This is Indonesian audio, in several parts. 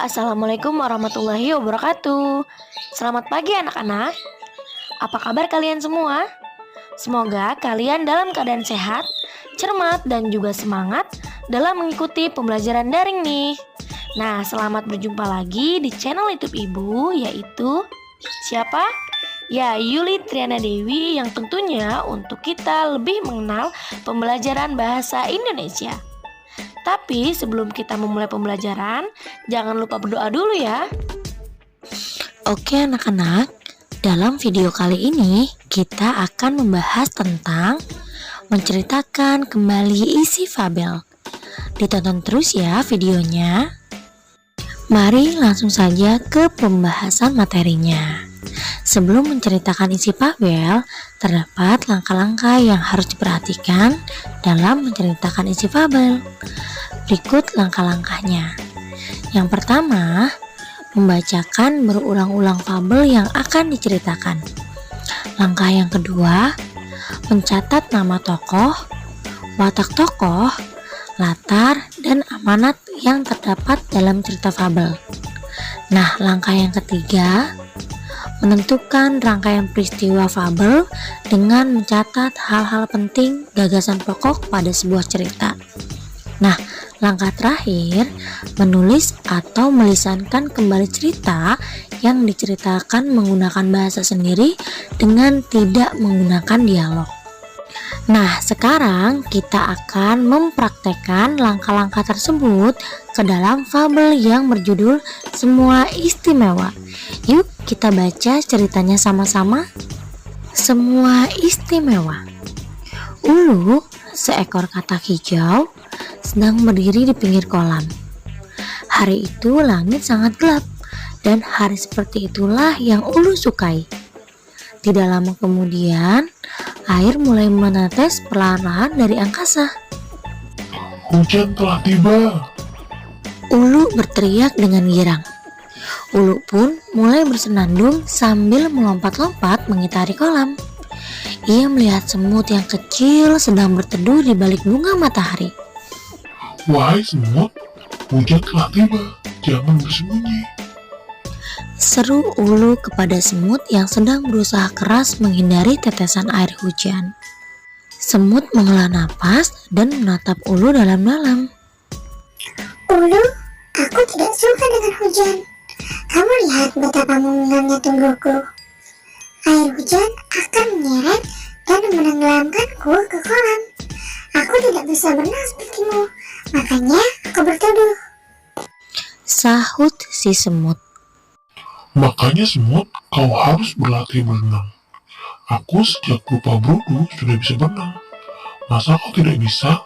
Assalamualaikum warahmatullahi wabarakatuh. Selamat pagi anak-anak. Apa kabar kalian semua? Semoga kalian dalam keadaan sehat, cermat, dan juga semangat dalam mengikuti pembelajaran daring nih. Nah, selamat berjumpa lagi di channel YouTube Ibu, yaitu siapa? Ya, Yuli Triana Dewi, yang tentunya untuk kita lebih mengenal pembelajaran bahasa Indonesia. Tapi sebelum kita memulai pembelajaran, jangan lupa berdoa dulu ya. Oke anak-anak, dalam video kali ini kita akan membahas tentang menceritakan kembali isi fabel. Ditonton terus ya videonya. Mari langsung saja ke pembahasan materinya. Sebelum menceritakan isi fabel, terdapat langkah-langkah yang harus diperhatikan dalam menceritakan isi fabel. Berikut langkah-langkahnya. Yang pertama, membacakan berulang-ulang fabel yang akan diceritakan. Langkah yang kedua, mencatat nama tokoh, watak tokoh, latar, dan amanat yang terdapat dalam cerita fabel. Nah, langkah yang ketiga, menentukan rangkaian peristiwa fabel dengan mencatat hal-hal penting gagasan pokok pada sebuah cerita. Nah, langkah terakhir, menulis atau melisankan kembali cerita yang diceritakan menggunakan bahasa sendiri dengan tidak menggunakan dialog. Nah, sekarang kita akan mempraktekkan langkah-langkah tersebut ke dalam fabel yang berjudul Semua Istimewa. Yuk kita baca ceritanya sama-sama. Semua istimewa. Ulu, seekor katak hijau, sedang berdiri di pinggir kolam. Hari itu langit sangat gelap, dan hari seperti itulah yang Ulu sukai. Tidak lama kemudian, air mulai menetes perlahan-lahan dari angkasa. Hujan telah tiba. Ulu berteriak dengan girang. Ulu pun mulai bersenandung sambil melompat-lompat mengitari kolam. Ia melihat semut yang kecil sedang berteduh di balik bunga matahari. Wahai semut, hujan telah tiba. Jangan bersembunyi. Seru Ulu kepada semut yang sedang berusaha keras menghindari tetesan air hujan. Semut menghela napas dan menatap Ulu dalam-dalam. Ulu, aku tidak suka dengan hujan. Kamu lihat betapa meminumnya tubuhku. Air hujan akan menyeret dan menenggelamkanku ke kolam. Aku tidak bisa berenang sepertimu, makanya aku berteduh. Sahut si semut. Makanya semut, kau harus berlatih berenang. Aku sejak lupa brudu sudah bisa berenang. Masa kau tidak bisa?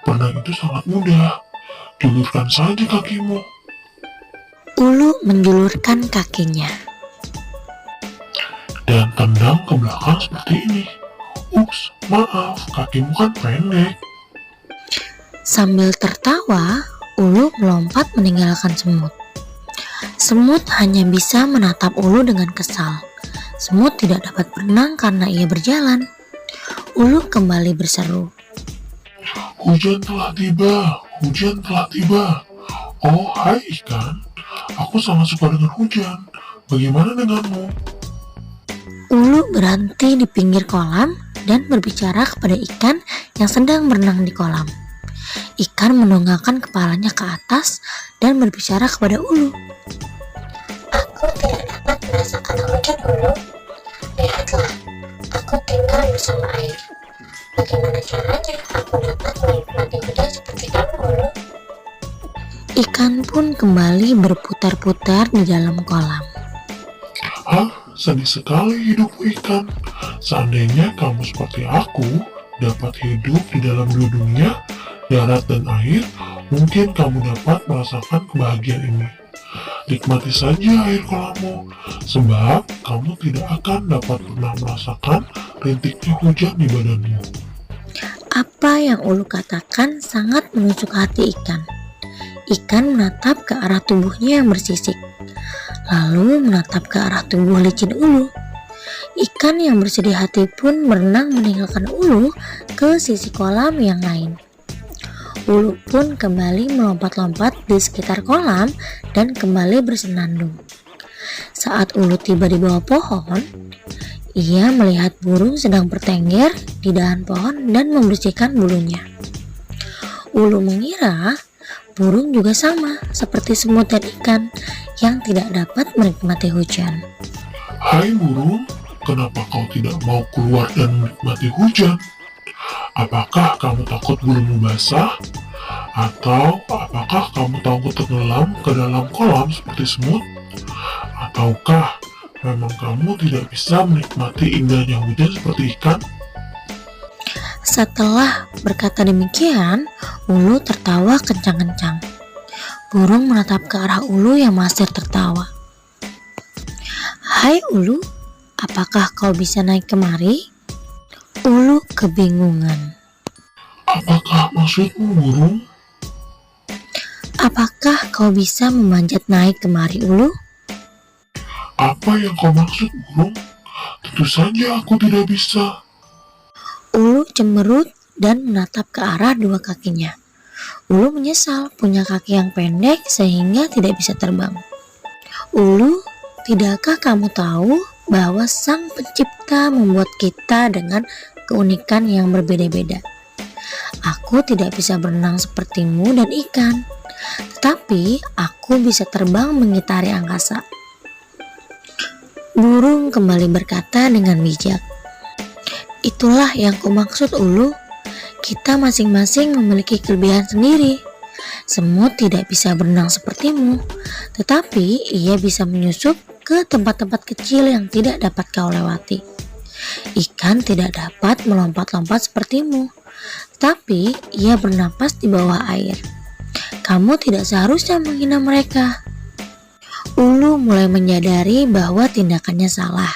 Berenang itu sangat mudah. Julurkan saja kakimu. Ulu menjulurkan kakinya. Dan tendang ke belakang seperti ini. Ups, maaf, kakimu kan pendek. Sambil tertawa, Ulu melompat meninggalkan semut. Semut hanya bisa menatap Ulu dengan kesal. Semut tidak dapat berenang karena ia berjalan. Ulu kembali berseru. Hujan telah tiba, hujan telah tiba. Oh, hai ikan. Aku sangat suka dengan hujan. Bagaimana denganmu? Ulu berhenti di pinggir kolam dan berbicara kepada ikan yang sedang berenang di kolam. Ikan mendongakkan kepalanya ke atas dan berbicara kepada Ulu. Aku tidak dapat merasakan hujan, Ulu. Lihatlah, aku tinggal bersama air. Bagaimana caranya aku dapat menikmati hujan seperti kamu, Ulu? Ikan pun kembali berputar-putar di dalam kolam. Hah, sedih sekali hidupku ikan. Seandainya kamu seperti aku, dapat hidup di dalam dua dunia, darat dan air, mungkin kamu dapat merasakan kebahagiaan ini. Nikmati saja air kolammu, sebab kamu tidak akan dapat pernah merasakan rintiknya hujan di badanmu. Apa yang Ulu katakan sangat menusuk hati ikan. Ikan menatap ke arah tubuhnya yang bersisik, lalu menatap ke arah tubuh licin Ulu. Ikan yang bersedih hati pun berenang meninggalkan Ulu ke sisi kolam yang lain. Ulu pun kembali melompat-lompat di sekitar kolam dan kembali bersenandung. Saat Ulu tiba di bawah pohon, ia melihat burung sedang bertengger di dahan pohon dan membersihkan bulunya. Ulu mengira burung juga sama seperti semut dan ikan yang tidak dapat menikmati hujan. Hai burung, kenapa kau tidak mau keluar dan menikmati hujan? Apakah kamu takut bulumu basah? Atau apakah kamu takut tenggelam ke dalam kolam seperti semut? Ataukah memang kamu tidak bisa menikmati indahnya hujan seperti ikan? Setelah berkata demikian, Ulu tertawa kencang-kencang. Burung menatap ke arah Ulu yang masih tertawa. Hai Ulu, apakah kau bisa naik kemari? Ulu kebingungan. Apakah maksudmu burung? Apakah kau bisa memanjat naik kemari Ulu? Apa yang kau maksud burung? Tentu saja aku tidak bisa. Ulu cemberut dan menatap ke arah dua kakinya. Ulu menyesal punya kaki yang pendek sehingga tidak bisa terbang. Ulu, tidakkah kamu tahu bahwa Sang Pencipta membuat kita dengan keunikan yang berbeda-beda? Aku tidak bisa berenang sepertimu dan ikan, tetapi aku bisa terbang mengitari angkasa. Burung kembali berkata dengan bijak. Itulah yang kumaksud Ulu. Kita masing-masing memiliki kelebihan sendiri. Semut tidak bisa berenang sepertimu, tetapi ia bisa menyusup ke tempat-tempat kecil yang tidak dapat kau lewati. Ikan tidak dapat melompat-lompat sepertimu, tapi ia bernapas di bawah air. Kamu tidak seharusnya menghina mereka. Ulu mulai menyadari bahwa tindakannya salah.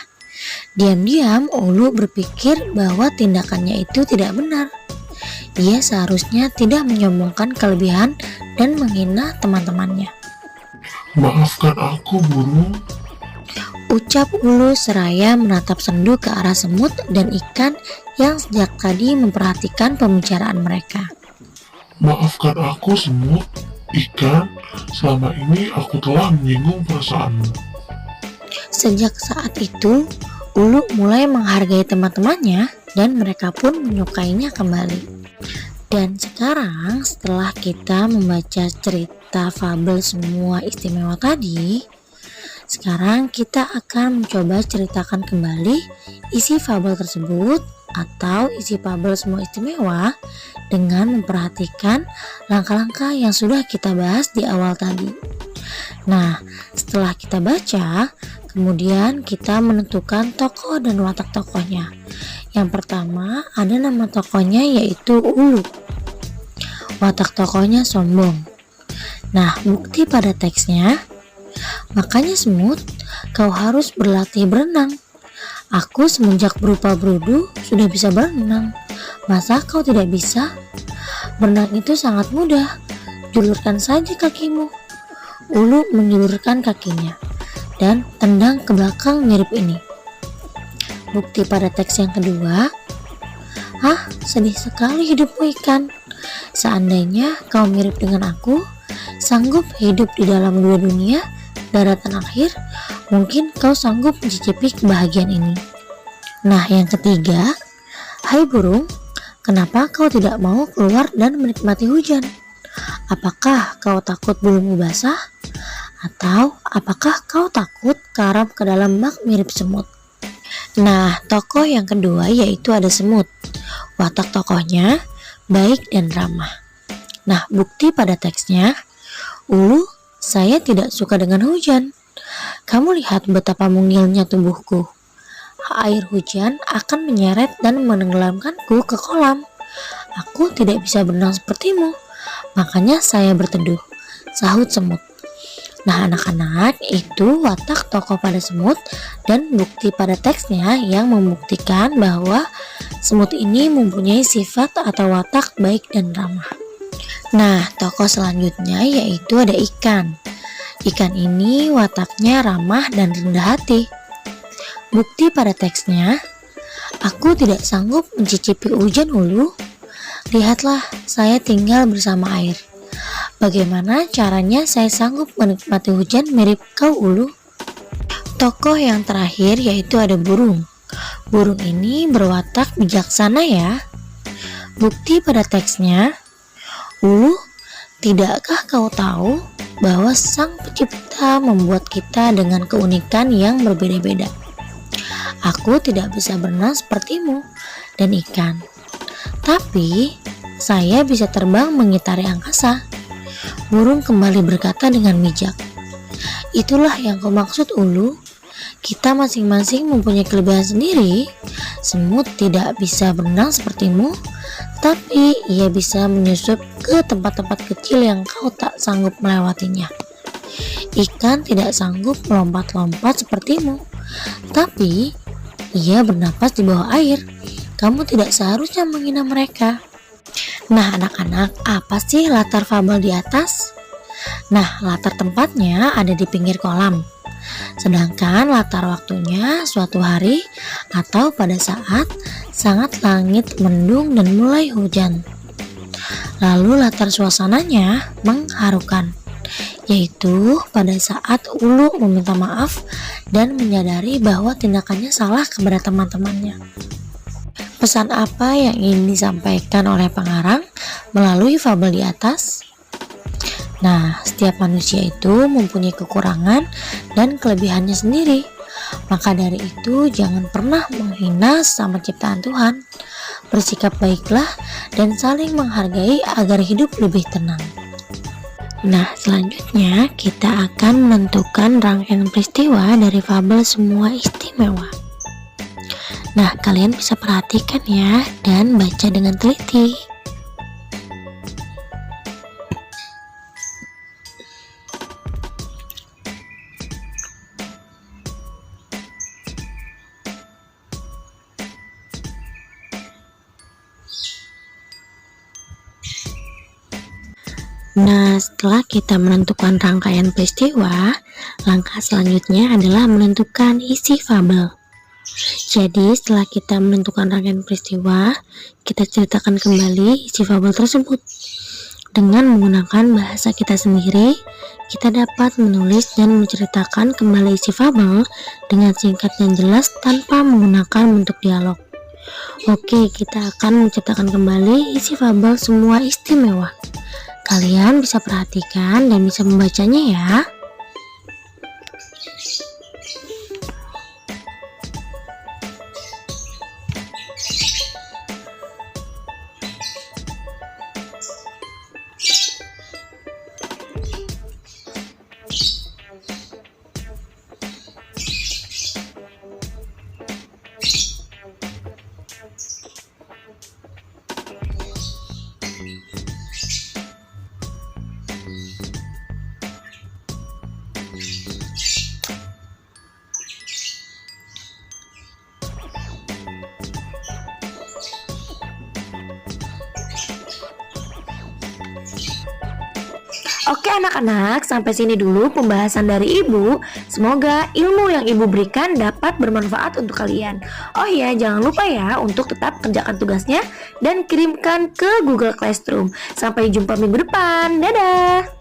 Diam-diam Ulu berpikir bahwa tindakannya itu tidak benar. Ia seharusnya tidak menyombongkan kelebihan dan menghina teman-temannya. Maafkan aku burung. Ucap Ulu seraya menatap sendu ke arah semut dan ikan yang sejak tadi memperhatikan pembicaraan mereka. Maafkan aku semut, ikan, selama ini aku telah menyinggung perasaanmu. Sejak saat itu, Ulu mulai menghargai teman-temannya dan mereka pun menyukainya kembali. Dan sekarang setelah kita membaca cerita fabel semua istimewa tadi, sekarang kita akan mencoba ceritakan kembali isi fabel tersebut atau isi fabel semua istimewa dengan memperhatikan langkah-langkah yang sudah kita bahas di awal tadi. Nah, setelah kita baca, kemudian kita menentukan tokoh dan watak tokohnya. Yang pertama ada nama tokohnya yaitu Ulu. Watak tokohnya sombong. Nah, bukti pada teksnya, makanya semut, kau harus berlatih berenang. Aku semenjak berupa berudu sudah bisa berenang. Masa kau tidak bisa? Berenang itu sangat mudah. Julurkan saja kakimu. Ulu menjulurkan kakinya dan tendang ke belakang mirip ini. Bukti pada teks yang kedua, sedih sekali hidupmu ikan. Seandainya kau mirip dengan aku, sanggup hidup di dalam dua dunia, darat dan air, mungkin kau sanggup mencicipi kebahagiaan ini. Nah, yang ketiga, hai burung, kenapa kau tidak mau keluar dan menikmati hujan? Apakah kau takut bulumu basah? Atau apakah kau takut karam ke dalam bak mirip semut? Nah, tokoh yang kedua yaitu ada semut. Watak tokohnya baik dan ramah. Nah, bukti pada teksnya, Ulu, saya tidak suka dengan hujan. Kamu lihat betapa mungilnya tubuhku. Air hujan akan menyeret dan menenggelamkanku ke kolam. Aku tidak bisa berenang sepertimu, makanya saya berteduh, sahut semut. Nah, anak-anak, itu watak tokoh pada semut dan bukti pada teksnya yang membuktikan bahwa semut ini mempunyai sifat atau watak baik dan ramah. Nah, tokoh selanjutnya yaitu ada ikan. Ikan ini wataknya ramah dan rendah hati. Bukti pada teksnya, aku tidak sanggup mencicipi hujan Ulu. Lihatlah, saya tinggal bersama air. Bagaimana caranya saya sanggup menikmati hujan mirip kau, Ulu? Tokoh yang terakhir yaitu ada burung. Burung ini berwatak bijaksana ya. Bukti pada teksnya, Ulu, tidakkah kau tahu bahwa Sang Pencipta membuat kita dengan keunikan yang berbeda-beda? Aku tidak bisa berenang sepertimu dan ikan, tapi saya bisa terbang mengitari angkasa. Burung kembali berkata dengan bijak. Itulah yang kau maksud, Ulu. Kita masing-masing mempunyai kelebihan sendiri. Semut tidak bisa berenang sepertimu, tapi ia bisa menyusup ke tempat-tempat kecil yang kau tak sanggup melewatinya. Ikan tidak sanggup melompat-lompat sepertimu, tapi ia bernapas di bawah air. Kamu tidak seharusnya menghina mereka. Nah, anak-anak, apa sih latar fabel di atas? Nah, latar tempatnya ada di pinggir kolam. Sedangkan latar waktunya suatu hari atau pada saat sangat langit mendung dan mulai hujan. Lalu latar suasananya mengharukan, yaitu pada saat Ulu meminta maaf dan menyadari bahwa tindakannya salah kepada teman-temannya. Pesan apa yang ingin disampaikan oleh pengarang melalui fabel di atas? Nah, setiap manusia itu mempunyai kekurangan dan kelebihannya sendiri. Maka dari itu, jangan pernah menghina sesama ciptaan Tuhan. Bersikap baiklah dan saling menghargai agar hidup lebih tenang. Nah, selanjutnya kita akan menentukan rangkaian peristiwa dari fabel Semua Istimewa. Nah, kalian bisa perhatikan ya dan baca dengan teliti. Nah, setelah kita menentukan rangkaian peristiwa, langkah selanjutnya adalah menentukan isi fabel. Jadi, setelah kita menentukan rangkaian peristiwa, kita ceritakan kembali isi fabel tersebut. Dengan menggunakan bahasa kita sendiri, kita dapat menulis dan menceritakan kembali isi fabel dengan singkat dan jelas tanpa menggunakan bentuk dialog. Oke, kita akan menceritakan kembali isi fabel Semua Istimewa. Kalian bisa perhatikan dan bisa membacanya ya. Oke anak-anak, sampai sini dulu pembahasan dari Ibu. Semoga ilmu yang Ibu berikan dapat bermanfaat untuk kalian. Oh iya, jangan lupa ya untuk tetap kerjakan tugasnya dan kirimkan ke Google Classroom. Sampai jumpa minggu depan. Dadah!